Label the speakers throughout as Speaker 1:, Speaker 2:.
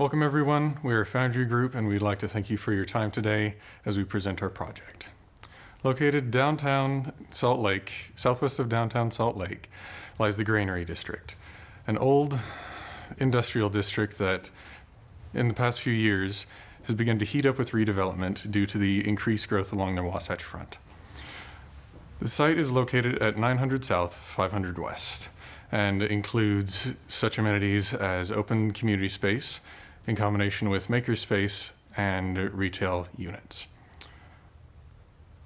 Speaker 1: Welcome everyone. We're a Foundry Group and we'd like to thank you for your time today as we present our project. Located downtown Salt Lake, southwest of downtown Salt Lake, lies the Granary District, an old industrial district that in the past few years has begun to heat up with redevelopment due to the increased growth along the Wasatch Front. The site is located at 900 South, 500 West, and includes such amenities as open community space in combination with makerspace and retail units.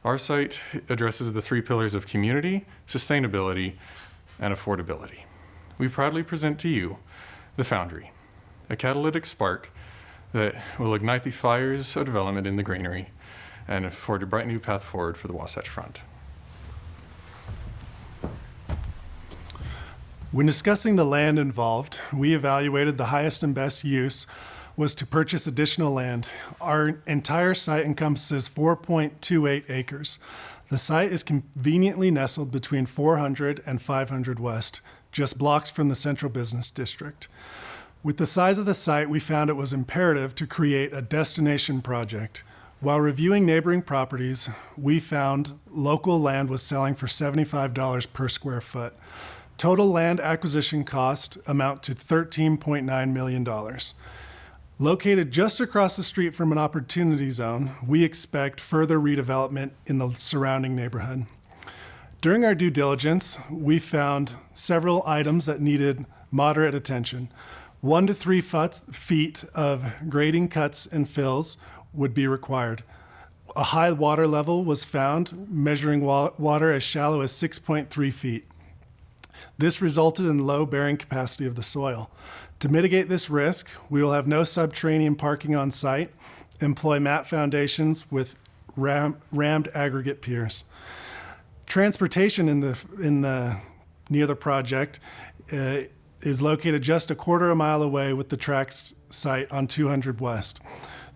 Speaker 1: Our site addresses the three pillars of community, sustainability, and affordability. We proudly present to you the Foundry, a catalytic spark that will ignite the fires of development in the Granary and afford a bright new path forward for the Wasatch Front.
Speaker 2: When discussing the land involved, we evaluated the highest and best use was to purchase additional land. Our entire site encompasses 4.28 acres. The site is conveniently nestled between 400 and 500 West, just blocks from the central business district. With the size of the site, we found it was imperative to create a destination project. While reviewing neighboring properties, we found local land was selling for $75 per square foot. Total land acquisition cost amount to $13.9 million. Located just across the street from an opportunity zone, we expect further redevelopment in the surrounding neighborhood. During our due diligence, we found several items that needed moderate attention. 1 to 3 feet of grading cuts and fills would be required. A high water level was found, measuring water as shallow as 6.3 feet. This resulted in low bearing capacity of the soil. To mitigate this risk, we will have no subterranean parking on site, employ mat foundations with rammed aggregate piers. Transportation near the project is located just a quarter of a mile away with the tracks site on 200 West.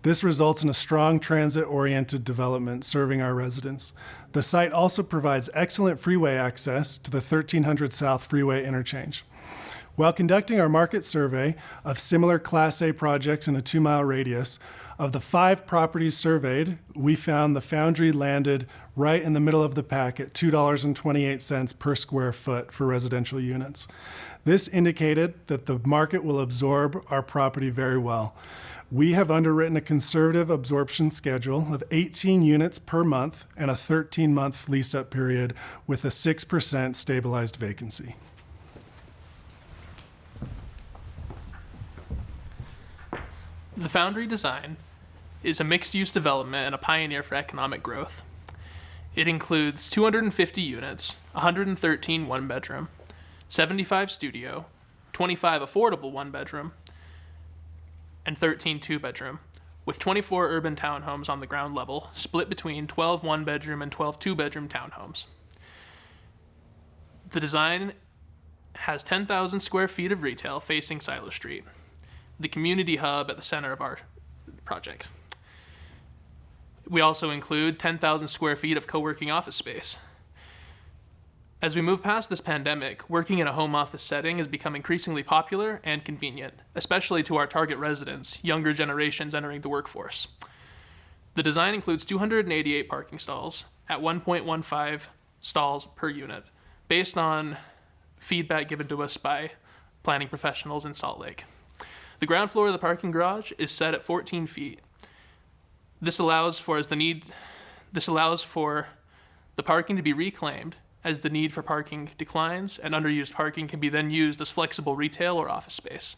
Speaker 2: This results in a strong transit-oriented development serving our residents. The site also provides excellent freeway access to the 1300 South Freeway interchange. While conducting our market survey of similar Class A projects in a 2-mile radius, of the 5 properties surveyed, we found the Foundry landed right in the middle of the pack at $2.28 per square foot for residential units. This indicated that the market will absorb our property very well. We have underwritten a conservative absorption schedule of 18 units per month and a 13-month lease-up period with a 6% stabilized vacancy.
Speaker 3: The Foundry design is a mixed-use development and a pioneer for economic growth. It includes 250 units, 113 one-bedroom, 75 studio, 25 affordable one-bedroom, and 13 two-bedroom, with 24 urban townhomes on the ground level, split between 12 one-bedroom and 12 two-bedroom townhomes. The design has 10,000 square feet of retail facing Silo Street, the community hub at the center of our project. We also include 10,000 square feet of co-working office space. As we move past this pandemic, working in a home office setting has become increasingly popular and convenient, especially to our target residents, younger generations entering the workforce. The design includes 288 parking stalls at 1.15 stalls per unit, based on feedback given to us by planning professionals in Salt Lake. The ground floor of the parking garage is set at 14 feet. This allows for the parking to be reclaimed as the need for parking declines and underused parking can be then used as flexible retail or office space.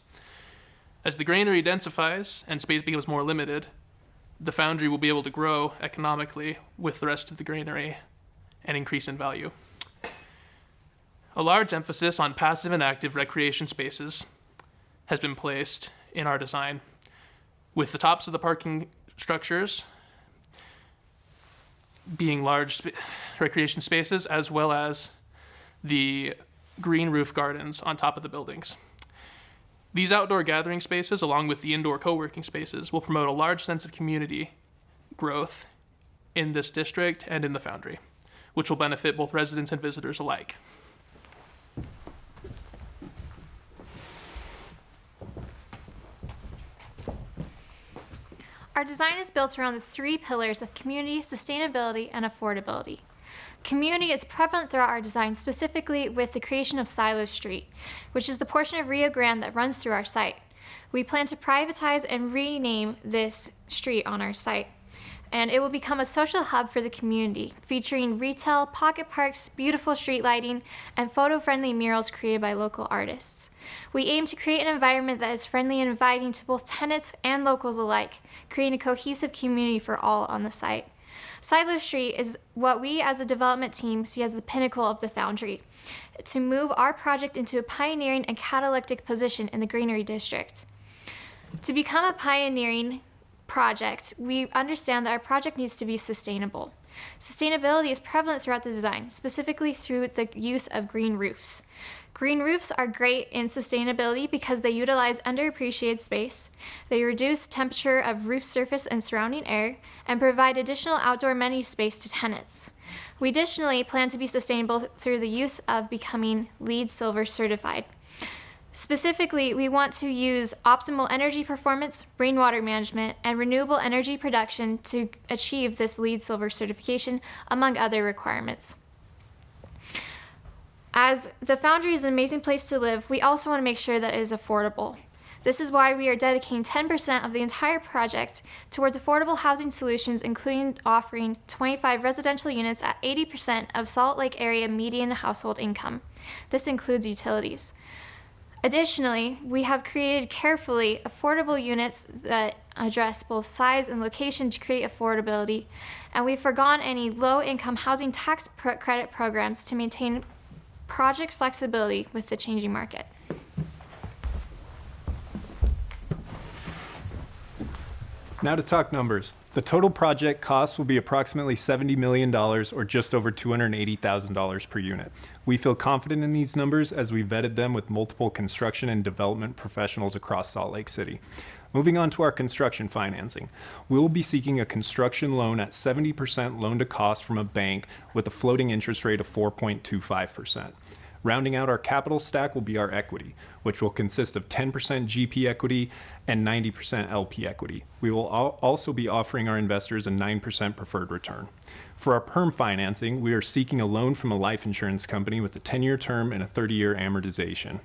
Speaker 3: As the Granary densifies and space becomes more limited, the Foundry will be able to grow economically with the rest of the Granary and increase in value. A large emphasis on passive and active recreation spaces has been placed in our design, with the tops of the parking structures being large recreation spaces, as well as the green roof gardens on top of the buildings. These outdoor gathering spaces, along with the indoor co-working spaces, will promote a large sense of community growth in this district and in the Foundry, which will benefit both residents and visitors alike.
Speaker 4: Our design is built around the three pillars of community, sustainability, and affordability. Community is prevalent throughout our design, specifically with the creation of Silo Street, which is the portion of Rio Grande that runs through our site. We plan to privatize and rename this street on our site, and it will become a social hub for the community, featuring retail, pocket parks, beautiful street lighting, and photo-friendly murals created by local artists. We aim to create an environment that is friendly and inviting to both tenants and locals alike, creating a cohesive community for all on the site. Silo Street is what we as a development team see as the pinnacle of the Foundry, to move our project into a pioneering and catalytic position in the Greenery District. To become a pioneering project, we understand that our project needs to be sustainable. Sustainability is prevalent throughout the design, specifically through the use of green roofs. Green roofs are great in sustainability because they utilize underappreciated space, they reduce temperature of roof surface and surrounding air, and provide additional outdoor amenity space to tenants. We additionally plan to be sustainable through the use of becoming LEED Silver certified. Specifically, we want to use optimal energy performance, rainwater management, and renewable energy production to achieve this LEED Silver certification, among other requirements. As the Foundry is an amazing place to live, we also want to make sure that it is affordable. This is why we are dedicating 10% of the entire project towards affordable housing solutions, including offering 25 residential units at 80% of Salt Lake area median household income. This includes utilities. Additionally, we have created carefully affordable units that address both size and location to create affordability, and we've forgone any low-income housing tax credit programs to maintain project flexibility with the changing market.
Speaker 5: Now to talk numbers. The total project cost will be approximately $70 million, or just over $280,000 per unit. We feel confident in these numbers as we vetted them with multiple construction and development professionals across Salt Lake City. Moving on to our construction financing. We will be seeking a construction loan at 70% loan to cost from a bank with a floating interest rate of 4.25%. Rounding out our capital stack will be our equity, which will consist of 10% GP equity and 90% LP equity. We will also be offering our investors a 9% preferred return. For our perm financing, we are seeking a loan from a life insurance company with a 10-year term and a 30-year amortization.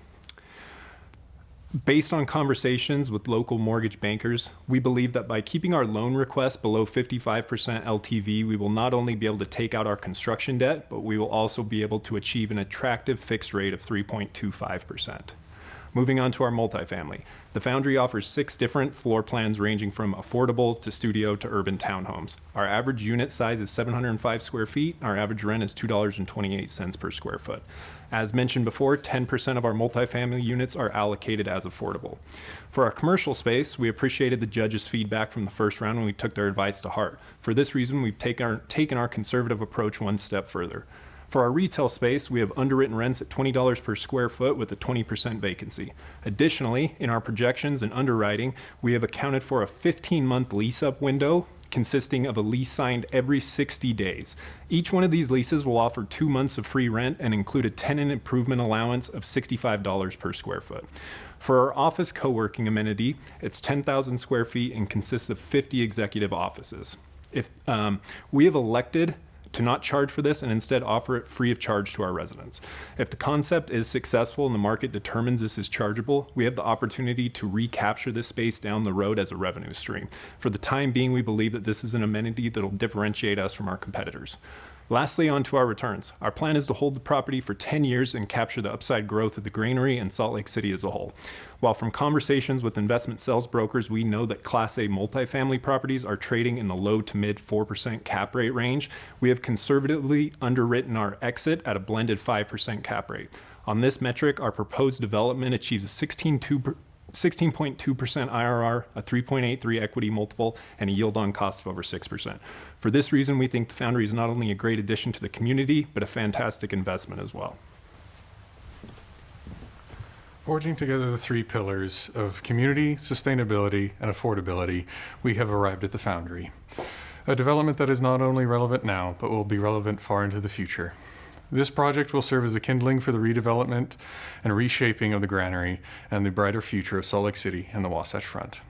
Speaker 5: Based on conversations with local mortgage bankers, we believe that by keeping our loan request below 55% LTV, we will not only be able to take out our construction debt, but we will also be able to achieve an attractive fixed rate of 3.25%. Moving on to our multifamily. The Foundry offers 6 different floor plans ranging from affordable to studio to urban townhomes. Our average unit size is 705 square feet. Our average rent is $2.28 per square foot. As mentioned before, 10% of our multifamily units are allocated as affordable. For our commercial space, we appreciated the judges' feedback from the first round and we took their advice to heart. For this reason, we've taken our conservative approach one step further. For our retail space, we have underwritten rents at $20 per square foot with a 20% vacancy. Additionally, in our projections and underwriting, we have accounted for a 15-month lease-up window consisting of a lease signed every 60 days. Each one of these leases will offer 2 months of free rent and include a tenant improvement allowance of $65 per square foot. For our office co-working amenity, it's 10,000 square feet and consists of 50 executive offices. We have elected to not charge for this and instead offer it free of charge to our residents. If the concept is successful and the market determines this is chargeable, we have the opportunity to recapture this space down the road as a revenue stream. For the time being, we believe that this is an amenity that will differentiate us from our competitors. Lastly, on to our returns. Our plan is to hold the property for 10 years and capture the upside growth of the Granary and Salt Lake City as a whole. While from conversations with investment sales brokers, we know that Class A multifamily properties are trading in the low to mid 4% cap rate range, we have conservatively underwritten our exit at a blended 5% cap rate. On this metric, our proposed development achieves a 16.2% IRR, a 3.83 equity multiple, and a yield on cost of over 6%. For this reason, we think the Foundry is not only a great addition to the community, but a fantastic investment as well.
Speaker 1: Forging together the 3 pillars of community, sustainability, and affordability, we have arrived at the Foundry. A development that is not only relevant now, but will be relevant far into the future. This project will serve as the kindling for the redevelopment and reshaping of the Granary and the brighter future of Salt Lake City and the Wasatch Front.